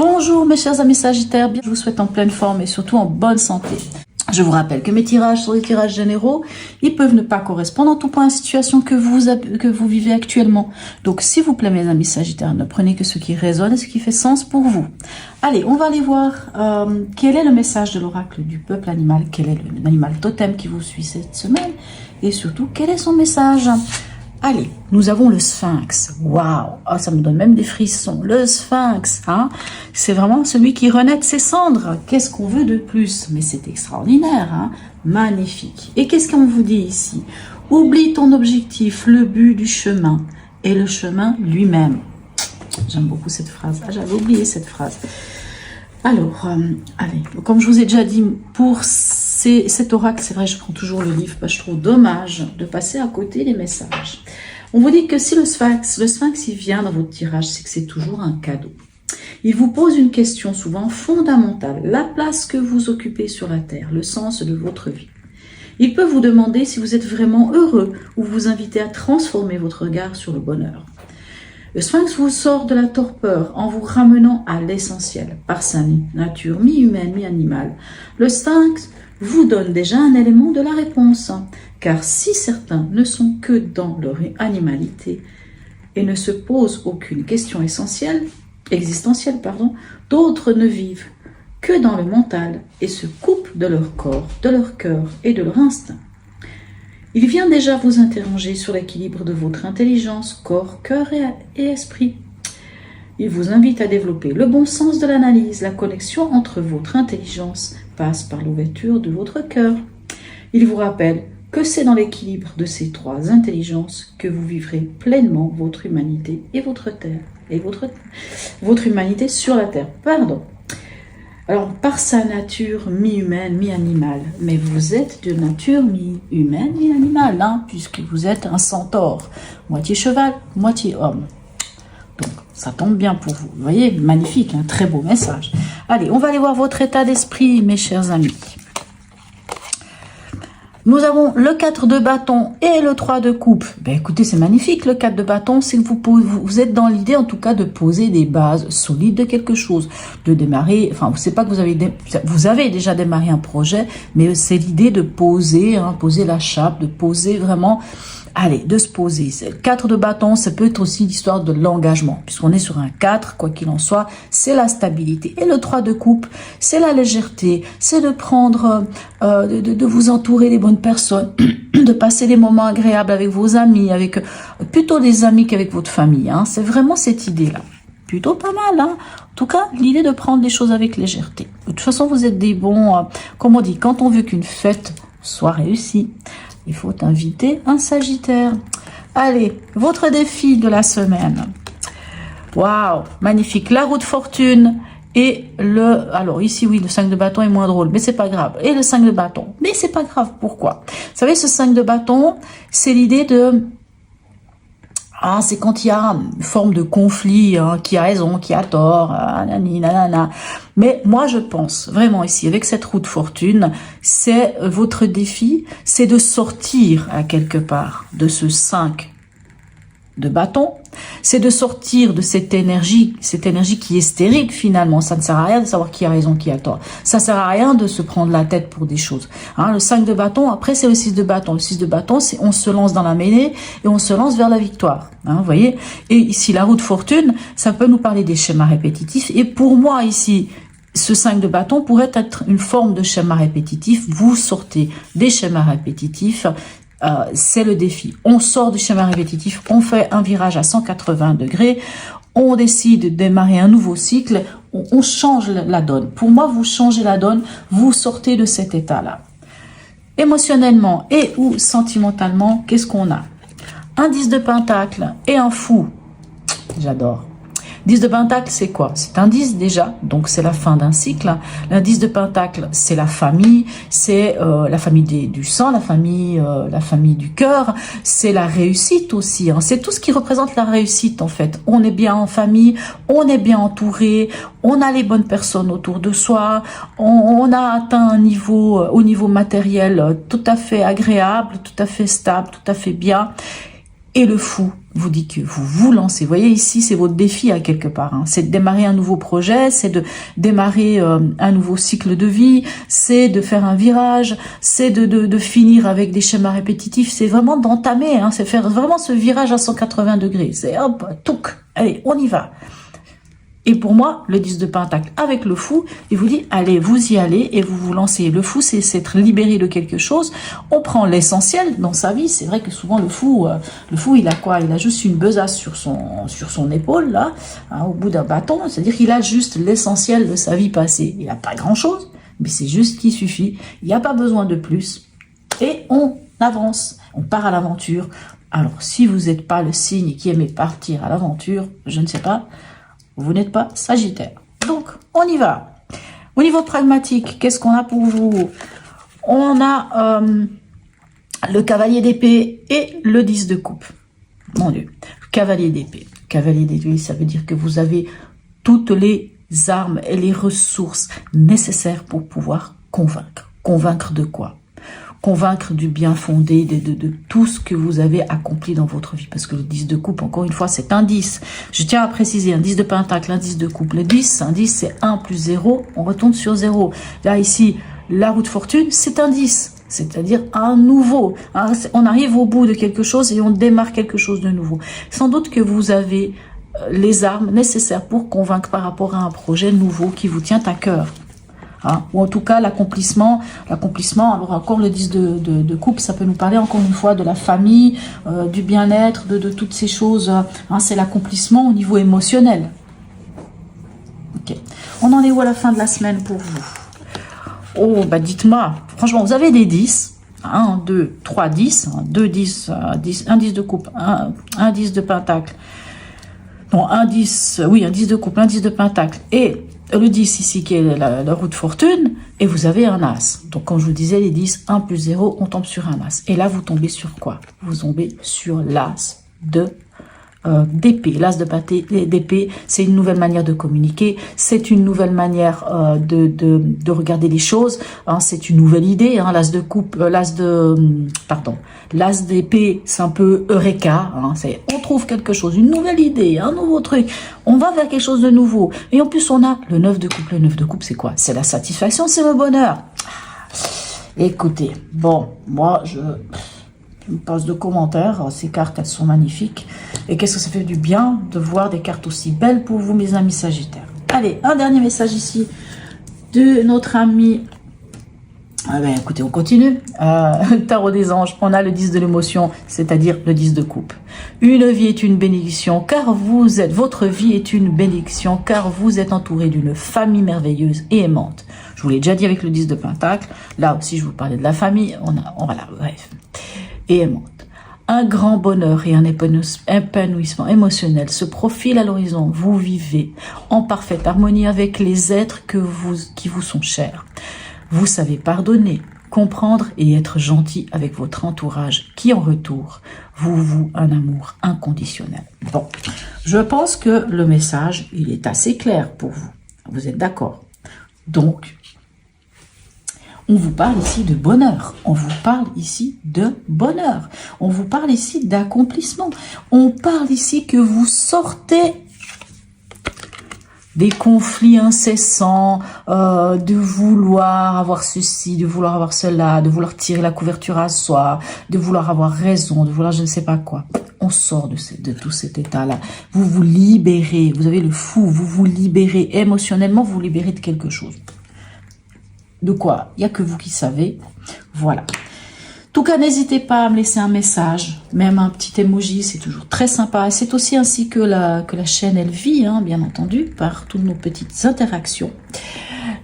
Bonjour mes chers amis Sagittaires, je vous souhaite en pleine forme et surtout en bonne santé. Je vous rappelle que mes tirages sont des tirages généraux, ils peuvent ne pas correspondre en tout point à la situation que vous vivez actuellement. Donc s'il vous plaît mes amis Sagittaires, ne prenez que ce qui résonne et ce qui fait sens pour vous. Allez, on va aller voir quel est le message de l'oracle du peuple animal, quel est l'animal totem qui vous suit cette semaine et surtout quel est son message. Allez, nous avons le sphinx. Waouh, oh, ça me donne même des frissons. Le sphinx, hein, c'est vraiment celui qui renaît de ses cendres. Qu'est-ce qu'on veut de plus? Mais c'est extraordinaire, hein, magnifique. Et qu'est-ce qu'on vous dit ici? Oublie ton objectif, le but du chemin et le chemin lui-même. J'aime beaucoup cette phrase. Ah, j'avais oublié cette phrase. Alors, allez, comme je vous ai déjà dit, pour cet oracle, c'est vrai, je prends toujours le livre, parce que je trouve dommage de passer à côté les messages. On vous dit que si le sphinx il vient dans votre tirage, c'est que c'est toujours un cadeau. Il vous pose une question souvent fondamentale, la place que vous occupez sur la terre, le sens de votre vie. Il peut vous demander si vous êtes vraiment heureux ou vous inviter à transformer votre regard sur le bonheur. Le sphinx vous sort de la torpeur en vous ramenant à l'essentiel, par sa nature mi-humaine, mi-animale. Le sphinx vous donne déjà un élément de la réponse, car si certains ne sont que dans leur animalité et ne se posent aucune question existentielle, d'autres ne vivent que dans le mental et se coupent de leur corps, de leur cœur et de leur instinct. Il vient déjà vous interroger sur l'équilibre de votre intelligence, corps, cœur et esprit. Il vous invite à développer le bon sens de l'analyse. La connexion entre votre intelligence passe par l'ouverture de votre cœur. Il vous rappelle que c'est dans l'équilibre de ces trois intelligences que vous vivrez pleinement votre humanité et votre terre. Et votre humanité sur la terre. Pardon. Alors, par sa nature mi-humaine, mi-animale, mais vous êtes de nature mi-humaine, mi-animale, hein, puisque vous êtes un centaure, moitié cheval, moitié homme. Donc, ça tombe bien pour vous. Vous voyez, magnifique, un très beau message. Allez, on va aller voir votre état d'esprit, mes chers amis. Nous avons le 4 de bâton et le 3 de coupe. Ben écoutez, c'est magnifique. Le 4 de bâton, c'est que vous êtes dans l'idée, en tout cas, de poser des bases solides de quelque chose, de démarrer. Enfin, c'est pas que vous avez déjà démarré un projet, mais c'est l'idée de poser, hein, poser la chape, de poser vraiment. Allez, de se poser. Le 4 de bâton, ça peut être aussi l'histoire de l'engagement. Puisqu'on est sur un 4, quoi qu'il en soit, c'est la stabilité. Et le 3 de coupe, c'est la légèreté. C'est de prendre, de vous entourer des bonnes personnes, de passer des moments agréables avec vos amis, avec plutôt des amis qu'avec votre famille. Hein. C'est vraiment cette idée-là. Plutôt pas mal, hein. En tout cas, l'idée de prendre les choses avec légèreté. De toute façon, vous êtes des bons, comme on dit, quand on veut qu'une fête soit réussie, il faut inviter un Sagittaire. Allez, votre défi de la semaine. Waouh, magnifique. La roue de fortune et le... Alors ici, oui, le 5 de bâton est moins drôle, mais c'est pas grave. Et le 5 de bâton. Mais c'est pas grave. Pourquoi? Vous savez, ce 5 de bâton, c'est l'idée de... Ah, c'est quand il y a une forme de conflit, hein, qui a raison, qui a tort, nanana. Mais moi, je pense vraiment ici, avec cette roue de fortune, c'est votre défi, c'est de sortir à quelque part de ce 5 de bâton, c'est de sortir de cette énergie qui est stérile finalement. Ça ne sert à rien de savoir qui a raison, qui a tort. Ça sert à rien de se prendre la tête pour des choses. Hein, le 5 de bâton, après c'est le 6 de bâton. Le 6 de bâton, c'est on se lance dans la mêlée et on se lance vers la victoire. Hein, vous voyez. Et ici, la roue de fortune, ça peut nous parler des schémas répétitifs. Et pour moi ici, ce 5 de bâton pourrait être une forme de schéma répétitif. Vous sortez des schémas répétitifs. C'est le défi. On sort du schéma répétitif, on fait un virage à 180 degrés, on décide de démarrer un nouveau cycle, on change la donne. Pour moi, vous changez la donne, vous sortez de cet état-là. Émotionnellement et ou sentimentalement, qu'est-ce qu'on a? Un 10 de pentacle et un fou. J'adore. 10 de pentacle, c'est quoi? C'est un 10 déjà, donc c'est la fin d'un cycle. L'indice de pentacle, c'est la famille, c'est la famille du sang, la famille du cœur, c'est la réussite aussi. Hein. C'est tout ce qui représente la réussite en fait. On est bien en famille, on est bien entouré, on a les bonnes personnes autour de soi, on a atteint un niveau, au niveau matériel tout à fait agréable, tout à fait stable, tout à fait bien. Et le fou, vous dit que vous vous lancez. Vous voyez ici, c'est votre défi à quelque part. Hein. C'est de démarrer un nouveau projet, c'est de démarrer un nouveau cycle de vie, c'est de faire un virage, c'est de finir avec des schémas répétitifs. C'est vraiment d'entamer, hein. C'est faire vraiment ce virage à 180 degrés. C'est hop, touc, allez, on y va. Et pour moi, le 10 de pentacle avec le fou, il vous dit, allez, vous y allez et vous vous lancez. Le fou, c'est être libéré de quelque chose. On prend l'essentiel dans sa vie. C'est vrai que souvent, le fou, il a quoi? Il a juste une besace sur son épaule, là, hein, au bout d'un bâton. C'est-à-dire qu'il a juste l'essentiel de sa vie passée. Il n'a pas grand-chose, mais c'est juste ce qui suffit. Il n'y a pas besoin de plus. Et on avance. On part à l'aventure. Alors, si vous n'êtes pas le signe qui aimait partir à l'aventure, je ne sais pas, vous n'êtes pas Sagittaire. Donc, on y va. Au niveau pragmatique, qu'est-ce qu'on a pour vous? On a le cavalier d'épée et le 10 de coupe. Mon Dieu. Cavalier d'épée. Cavalier d'épée, ça veut dire que vous avez toutes les armes et les ressources nécessaires pour pouvoir convaincre. Convaincre de quoi? Convaincre du bien fondé de tout ce que vous avez accompli dans votre vie. Parce que le 10 de coupe, encore une fois, c'est un 10. Je tiens à préciser, un 10 de pentacle, un 10 de coupe. Le 10, un 10, c'est 1 plus 0, on retourne sur 0. Là, ici, la roue de fortune, c'est un 10. C'est-à-dire un nouveau. On arrive au bout de quelque chose et on démarre quelque chose de nouveau. Sans doute que vous avez les armes nécessaires pour convaincre par rapport à un projet nouveau qui vous tient à cœur. Hein, ou en tout cas l'accomplissement, alors encore le 10 de coupe, ça peut nous parler encore une fois de la famille, du bien-être, de toutes ces choses, hein, c'est l'accomplissement au niveau émotionnel. Ok. On en est où à la fin de la semaine pour vous? Oh, bah dites-moi, franchement, vous avez des 10, 1, 2, 3, 10, 2 10, 10 un 10 de coupe, un 10 de pentacle, non, un 10, oui, un 10 de coupe, un 10 de pentacle, et le 10 ici qui est la roue de fortune, et vous avez un as. Donc comme je vous disais, les 10, 1 plus 0, on tombe sur un as. Et là, vous tombez sur quoi? Vous tombez sur l'as d'épée. L'as d'épée, c'est une nouvelle manière de communiquer, c'est une nouvelle manière de regarder les choses, hein, c'est une nouvelle idée, hein, l'as de coupe, l'as d'épée, c'est un peu eureka, hein, on trouve quelque chose, une nouvelle idée, un nouveau truc, on va vers quelque chose de nouveau, et en plus on a le 9 de coupe. Le 9 de coupe, c'est quoi? C'est la satisfaction, c'est le bonheur. Écoutez, bon, moi je me pose de commentaires, ces cartes elles sont magnifiques, et qu'est-ce que ça fait du bien de voir des cartes aussi belles pour vous mes amis Sagittaires. Allez, un dernier message ici de notre ami, écoutez, on continue, Tarot des anges, on a le 10 de l'émotion, c'est-à-dire le 10 de coupe. Une vie est une bénédiction, car votre vie est une bénédiction, car vous êtes entouré d'une famille merveilleuse et aimante. Je vous l'ai déjà dit avec le 10 de pentacle, là aussi je vous parlais de la famille, voilà, bref. Et aimante. Un grand bonheur et un épanouissement émotionnel se profilent à l'horizon. Vous vivez en parfaite harmonie avec les êtres qui vous sont chers. Vous savez pardonner, comprendre et être gentil avec votre entourage qui, en retour, vous voue un amour inconditionnel. Bon, je pense que le message, il est assez clair pour vous. Vous êtes d'accord? Donc, on vous parle ici de bonheur, on vous parle ici de bonheur, on vous parle ici d'accomplissement, on parle ici que vous sortez des conflits incessants, de vouloir avoir ceci, de vouloir avoir cela, de vouloir tirer la couverture à soi, de vouloir avoir raison, de vouloir je ne sais pas quoi. On sort de tout cet état-là. Vous vous libérez, vous avez le fou, vous vous libérez émotionnellement, vous vous libérez de quelque chose. De quoi? Il n'y a que vous qui savez. Voilà. En tout cas, n'hésitez pas à me laisser un message, même un petit emoji, c'est toujours très sympa. C'est aussi ainsi que la chaîne, elle vit, hein, bien entendu, par toutes nos petites interactions.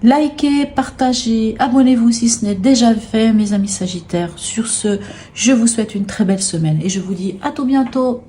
Likez, partagez, abonnez-vous si ce n'est déjà fait, mes amis Sagittaires. Sur ce, je vous souhaite une très belle semaine et je vous dis à tout bientôt.